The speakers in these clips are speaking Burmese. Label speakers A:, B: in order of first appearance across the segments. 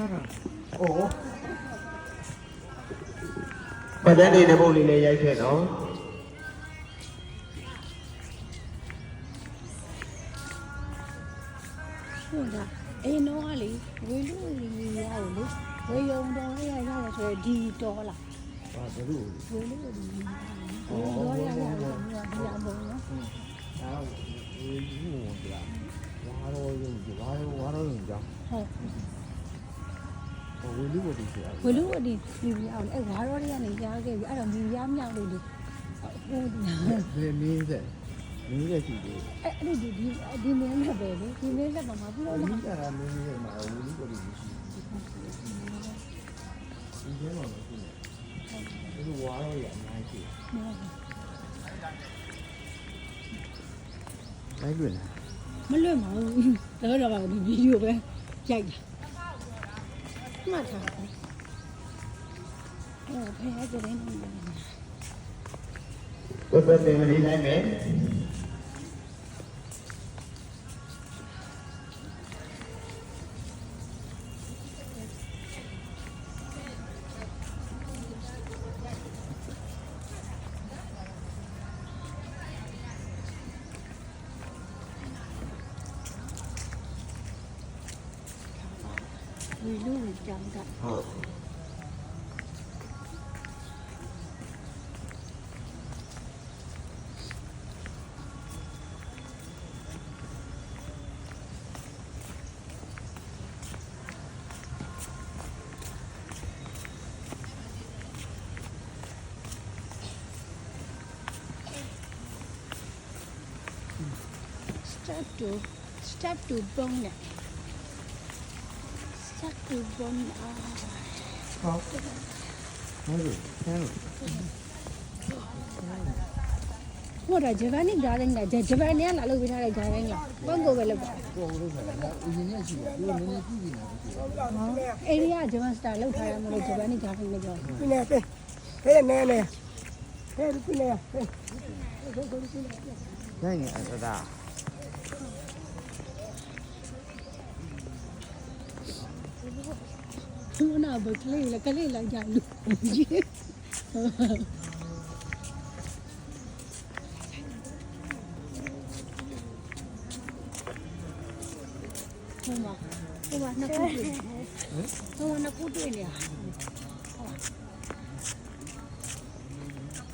A: ဘာတန်းနေတဲ့ပုံလေးနဲ့ရိုက်ခဲ့တော့
B: ဟုတ်လားအေးတော့လေဝေလူရအောင်လေဝေယုံတော်ရရဆိုဒီတော်လားဟာဘယ်လိုဝေလူတော်ရရတော့ဒီအမောနော်
C: 啊，我用的，挖到用的，挖到用的。
B: ဟုတ်
C: 我溜过这些。
B: ဝေလူဒီဒီအောင်အဲ့ဝါရောတွေကနေကြားခဲ့ပြီအဲ့တော့မြည်ရမြောက်လို့လေဟိုဒီ
C: 没在，没在去的。
B: အဲ့ဒီမင်းလက်ပဲလေဒီမင်းလက်မှာမပြုလို့
C: 我们家还没嘛，我溜过这些。以前嘛没去呢，就是挖到也没去。来论了。
B: မလွတ်ပါဘူးတော့ဒီဗီဒီယိုပဲရိုက်တာမှတ်ထားတယ်အဲ့ဖေးကြတယ်နော်
A: ဘယ်ဘက်တင်လေးနိုင်မယ်
B: ဝေလူကြောင်းတာ
A: ဟုတ်
B: step to ပုံးနဲ့step to ပုံး
C: 好。哪里？哪里？
B: ဟိုတော့ဂျပန်နေကြားတယ်ညာဂျပန်နေလာလို့ပြထားတဲ့ကြားတယ်ညာပုံကိုပဲလုပ်တာ
C: 我都看了，我今年去的，我明年去的呢。
B: အေရီးယားဂျပန်စတာလောက်ထားရမလို့ဂျပန်နေကြားတယ်ကြော
D: ပြနေပဲဟဲ့နဲနဲဟဲ့ပြနေဟဲ့
C: 那你儿子的？
B: ဘုနာဘကလေးလည်းကလေးလိုက်ကြလို့ဟိုမှာနှစ်ခုတွေ့ဟိုမှာနှစ်ခုတွေ့နေရ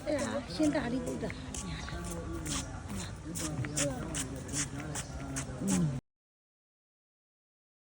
B: အဲ့ဒါရှင်းတာလေးပုတ်တာ